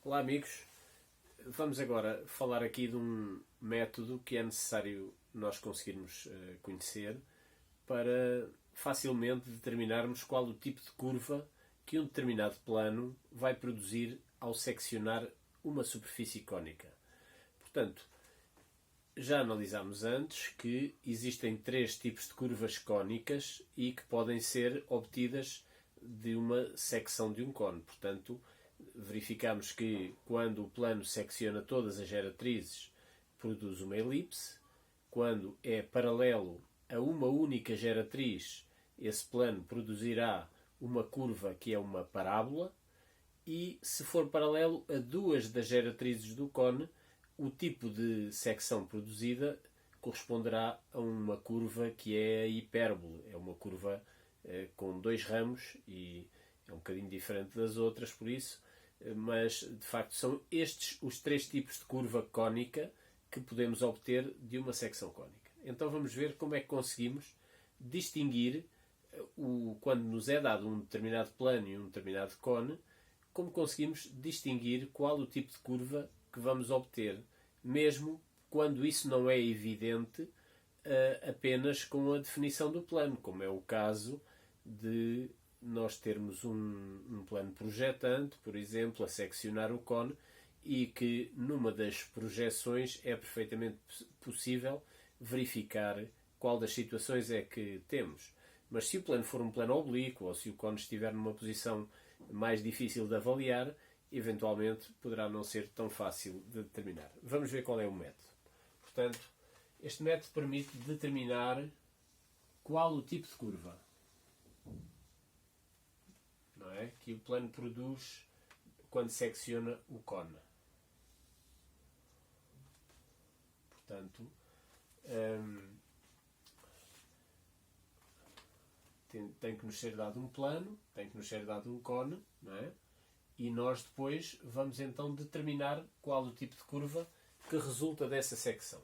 Olá amigos, vamos agora falar aqui de um método que é necessário nós conseguirmos conhecer para facilmente determinarmos qual o tipo de curva que um determinado plano vai produzir ao seccionar uma superfície cónica. Portanto, já analisámos antes que existem três tipos de curvas cónicas e que podem ser obtidas de uma secção de um cone. Portanto, verificamos que quando o plano secciona todas as geratrizes, produz uma elipse. Quando é paralelo a uma única geratriz, esse plano produzirá uma curva que é uma parábola. E se for paralelo a duas das geratrizes do cone, o tipo de secção produzida corresponderá a uma curva que é a hipérbole. É uma curva com dois ramos e é um bocadinho diferente das outras, por isso, mas de facto são estes os três tipos de curva cónica que podemos obter de uma secção cónica. Então vamos ver como é que conseguimos distinguir, quando nos é dado um determinado plano e um determinado cone, como conseguimos distinguir qual o tipo de curva que vamos obter, mesmo quando isso não é evidente apenas com a definição do plano, como é o caso de nós termos um plano projetante, por exemplo, a seccionar o cone, e que numa das projeções é perfeitamente possível verificar qual das situações é que temos. Mas se o plano for um plano oblíquo ou se o cone estiver numa posição mais difícil de avaliar, eventualmente poderá não ser tão fácil de determinar. Vamos ver qual é o método. Portanto, este método permite determinar qual o tipo de curva, não é, que o plano produz quando secciona o cone. Portanto, tem que nos ser dado um plano, tem que nos ser dado um cone, não é? E nós depois vamos então determinar qual o tipo de curva que resulta dessa secção.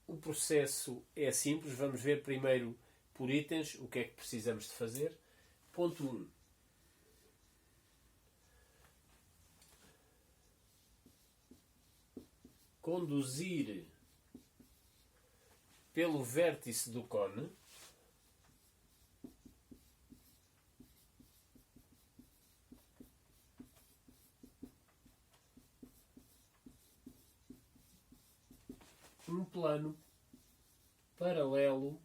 O processo é simples, vamos ver primeiro por itens o que é que precisamos de fazer. Ponto 1. Conduzir pelo vértice do cone um plano paralelo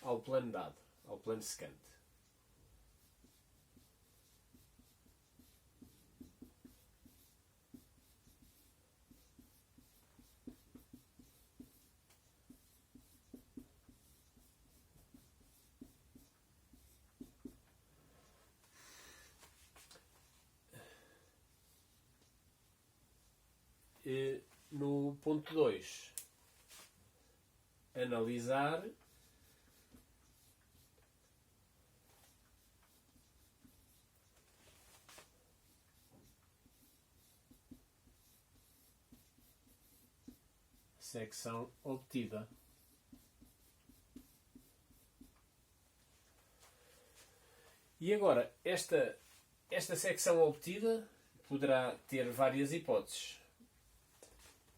ao plano dado, ao plano secante. No ponto 2, analisar a secção obtida. E agora, esta secção obtida poderá ter várias hipóteses.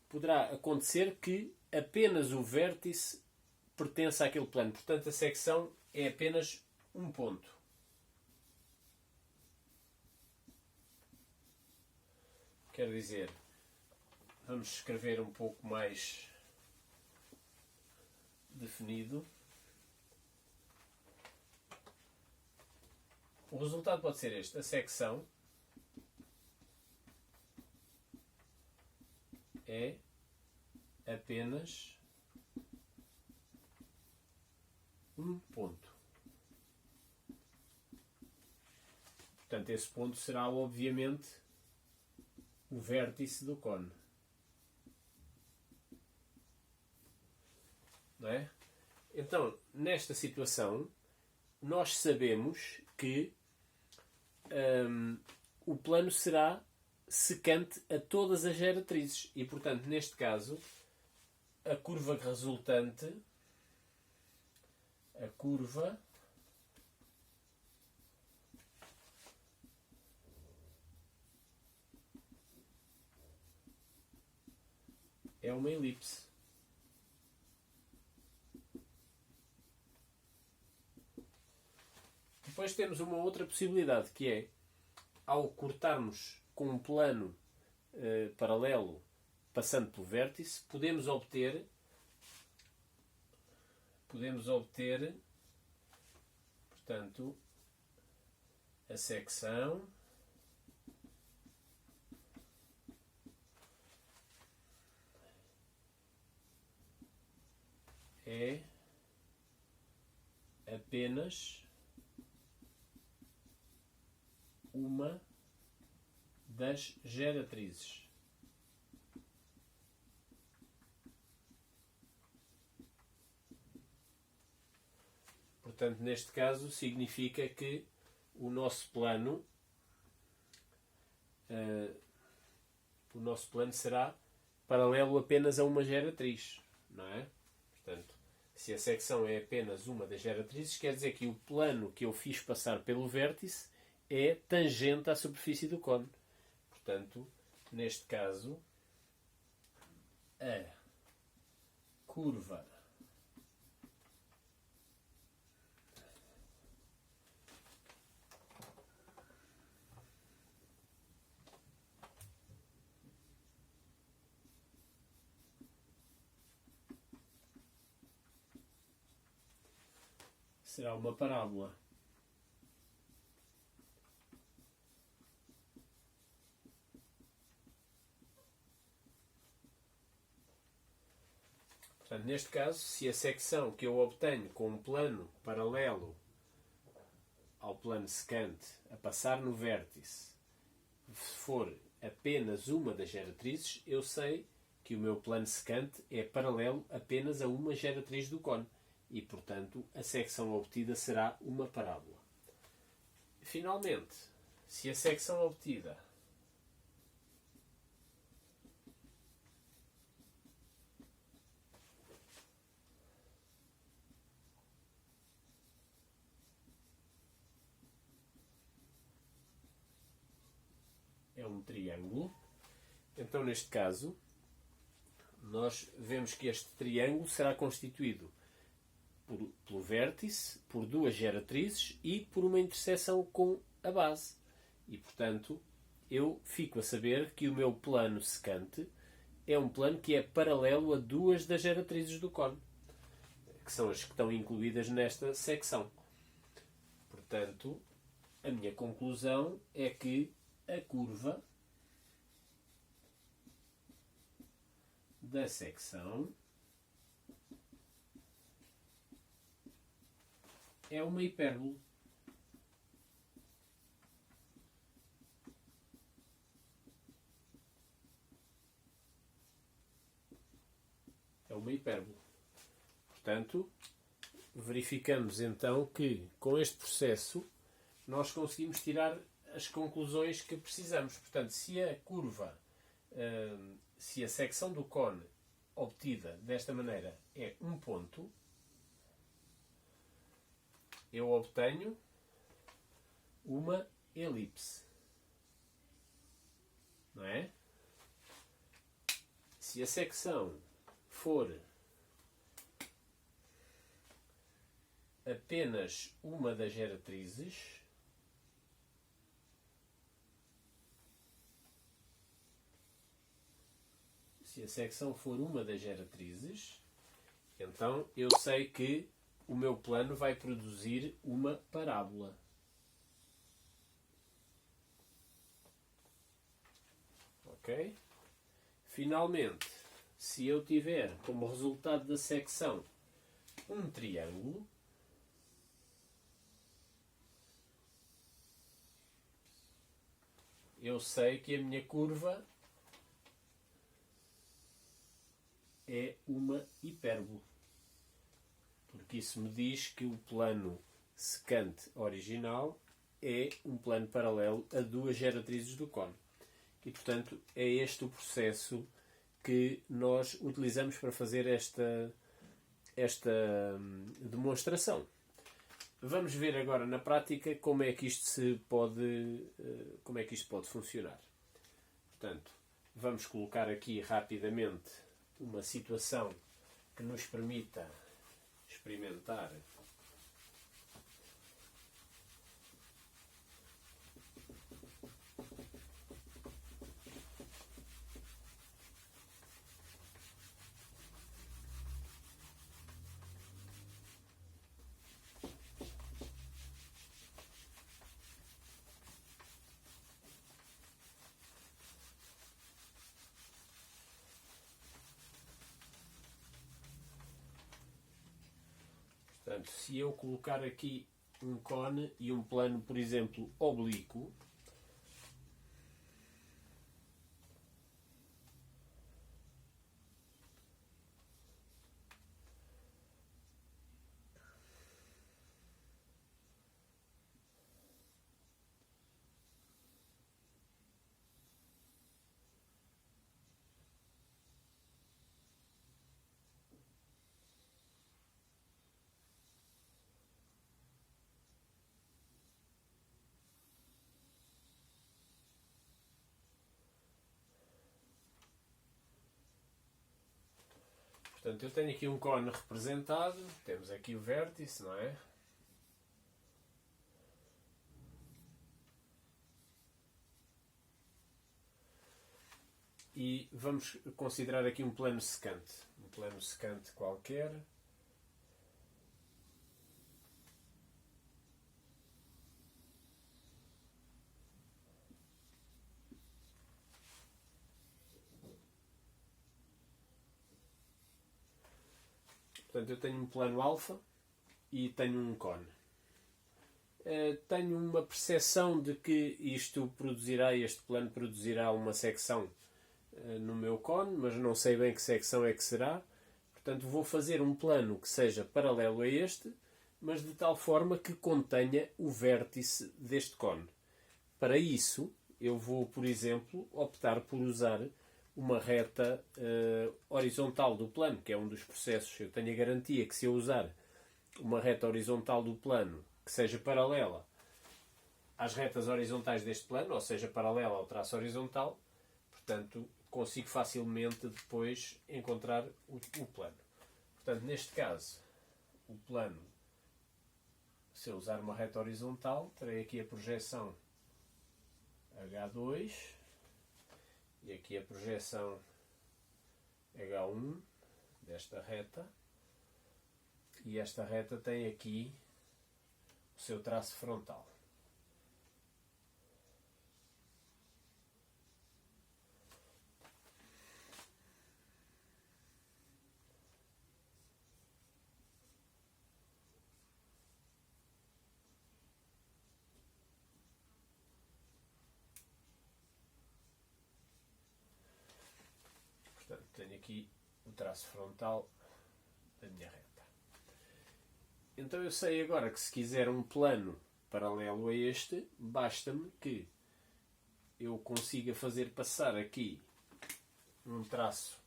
Poderá acontecer que apenas o vértice pertence àquele plano. Portanto, a secção é apenas um ponto. Quer dizer, vamos escrever um pouco mais definido. O resultado pode ser este. A secção é apenas um ponto. Portanto, esse ponto será, obviamente, o vértice do cone. Não é? Então, nesta situação, nós sabemos que o plano será secante a todas as geratrizes. E, portanto, neste caso, a curva resultante, a curva é uma elipse. Depois temos uma outra possibilidade, que é, ao cortarmos com um plano paralelo passando pelo vértice, podemos obter, portanto, a secção é apenas uma das geratrizes. Portanto, neste caso, significa que o nosso plano será paralelo apenas a uma geratriz, não é? Portanto, se a secção é apenas uma das geratrizes, quer dizer que o plano que eu fiz passar pelo vértice é tangente à superfície do cone. Portanto, neste caso, a curva será uma parábola. Portanto, neste caso, se a secção que eu obtenho com um plano paralelo ao plano secante a passar no vértice for apenas uma das geratrizes, eu sei que o meu plano secante é paralelo apenas a uma geratriz do cone e, portanto, a secção obtida será uma parábola. Finalmente, se a secção obtida é um triângulo, então neste caso nós vemos que este triângulo será constituído pelo vértice, por duas geratrizes e por uma interseção com a base. E, portanto, eu fico a saber que o meu plano secante é um plano que é paralelo a duas das geratrizes do cone, que são as que estão incluídas nesta secção. Portanto, a minha conclusão é que a curva da secção é uma hipérbole. É uma hipérbole. Portanto, verificamos então que com este processo nós conseguimos tirar as conclusões que precisamos. Portanto, se a curva, se a secção do cone obtida desta maneira é um ponto, eu obtenho uma elipse. Não é? Se a secção for apenas uma das geratrizes, então eu sei que o meu plano vai produzir uma parábola. Ok? Finalmente, se eu tiver como resultado da secção um triângulo, eu sei que a minha curva é uma hipérbole. Porque isso me diz que o plano secante original é um plano paralelo a duas geratrizes do cone. E, portanto, é este o processo que nós utilizamos para fazer esta demonstração. Vamos ver agora na prática como é que isto pode funcionar. Portanto, vamos colocar aqui rapidamente uma situação que nos permita experimentar Portanto, se eu colocar aqui um cone e um plano, por exemplo, oblíquo, portanto, eu tenho aqui um cone representado, temos aqui o vértice, não é? E vamos considerar aqui um plano secante qualquer. Portanto, eu tenho um plano alfa e tenho um cone. Tenho uma percepção de que este plano produzirá uma secção no meu cone, mas não sei bem que secção é que será. Portanto, vou fazer um plano que seja paralelo a este, mas de tal forma que contenha o vértice deste cone. Para isso, eu vou, por exemplo, optar por usar uma reta horizontal do plano, que é um dos processos. Eu tenho a garantia que se eu usar uma reta horizontal do plano que seja paralela às retas horizontais deste plano, ou seja, paralela ao traço horizontal, portanto, consigo facilmente depois encontrar o plano. Portanto, neste caso, o plano, se eu usar uma reta horizontal, terei aqui a projeção H2 e aqui a projeção H1 desta reta, e esta reta tem aqui o seu traço frontal. Portanto, tenho aqui o traço frontal da minha reta. Então eu sei agora que se quiser um plano paralelo a este, basta-me que eu consiga fazer passar aqui um traço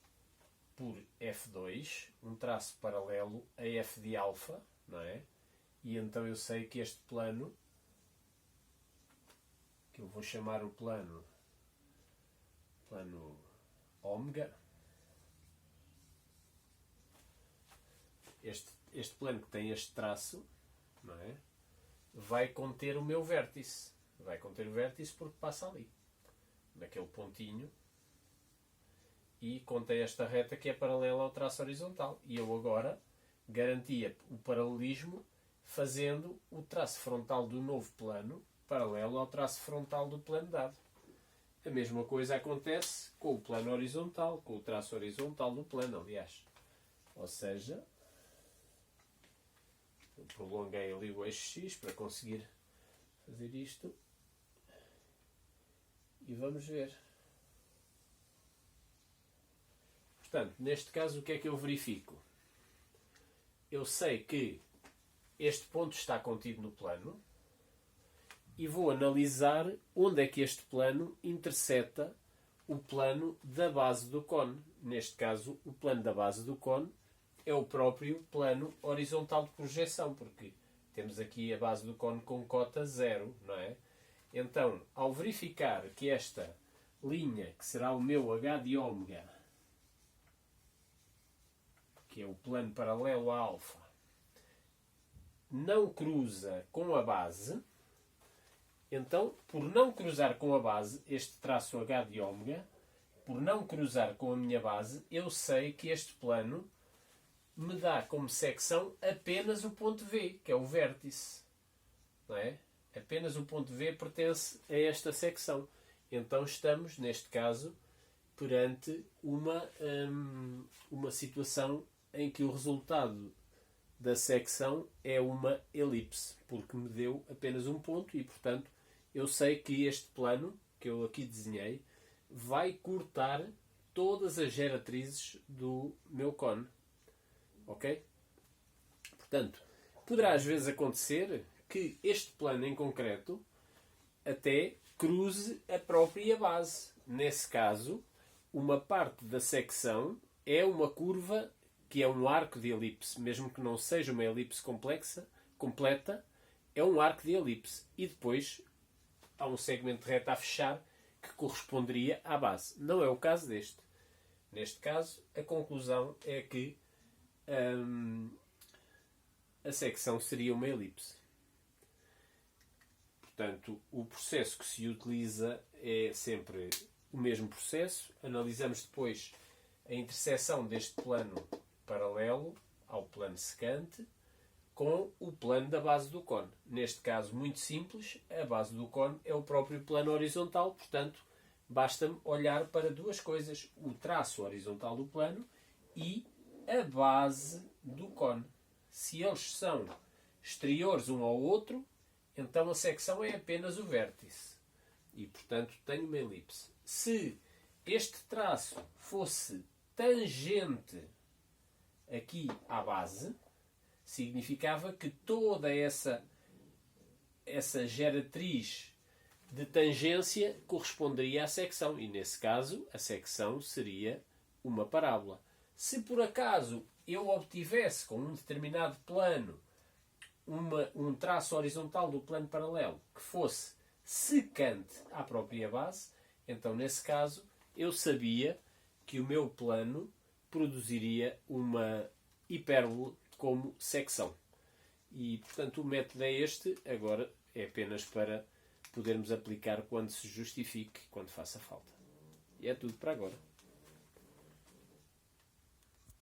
por F2, um traço paralelo a F de alfa, não é? E então eu sei que este plano, que eu vou chamar o plano ômega, este plano que tem este traço, não é? Vai conter o meu vértice. Vai conter o vértice porque passa ali, naquele pontinho, e contém esta reta que é paralela ao traço horizontal. E eu agora garantia o paralelismo fazendo o traço frontal do novo plano paralelo ao traço frontal do plano dado. A mesma coisa acontece com o plano horizontal, com o traço horizontal do plano, aliás. Ou seja, eu prolonguei ali o eixo X para conseguir fazer isto. E vamos ver. Portanto, neste caso, o que é que eu verifico? Eu sei que este ponto está contido no plano e vou analisar onde é que este plano interseta o plano da base do cone. Neste caso, o plano da base do cone é o próprio plano horizontal de projeção, porque temos aqui a base do cone com cota 0, não é? Então, ao verificar que esta linha, que será o meu H de ômega, que é o plano paralelo a alfa, não cruza com a base, então, por não cruzar com a base, este traço H de ômega, por não cruzar com a minha base, eu sei que este plano me dá como secção apenas o ponto V, que é o vértice. Não é? Apenas o ponto V pertence a esta secção. Então estamos, neste caso, perante uma situação em que o resultado da secção é uma elipse, porque me deu apenas um ponto e, portanto, eu sei que este plano, que eu aqui desenhei, vai cortar todas as geratrizes do meu cone. Ok? Portanto, poderá às vezes acontecer que este plano em concreto até cruze a própria base. Nesse caso, uma parte da secção é uma curva que é um arco de elipse, mesmo que não seja uma elipse completa, é um arco de elipse. E depois há um segmento de reta a fechar que corresponderia à base. Não é o caso deste. Neste caso, a conclusão é que a secção seria uma elipse. Portanto, o processo que se utiliza é sempre o mesmo processo. Analisamos depois a interseção deste plano paralelo ao plano secante com o plano da base do cone. Neste caso, muito simples, a base do cone é o próprio plano horizontal, portanto, basta-me olhar para duas coisas: o traço horizontal do plano e a base do cone. Se eles são exteriores um ao outro, então a secção é apenas o vértice. E, portanto, tenho uma elipse. Se este traço fosse tangente aqui à base, significava que toda essa geratriz de tangência corresponderia à secção. E, nesse caso, a secção seria uma parábola. Se, por acaso, eu obtivesse com um determinado plano um traço horizontal do plano paralelo que fosse secante à própria base, então, nesse caso, eu sabia que o meu plano produziria uma hipérbole como secção. E, portanto, o método é este. Agora é apenas para podermos aplicar quando se justifique, quando faça falta. E é tudo para agora.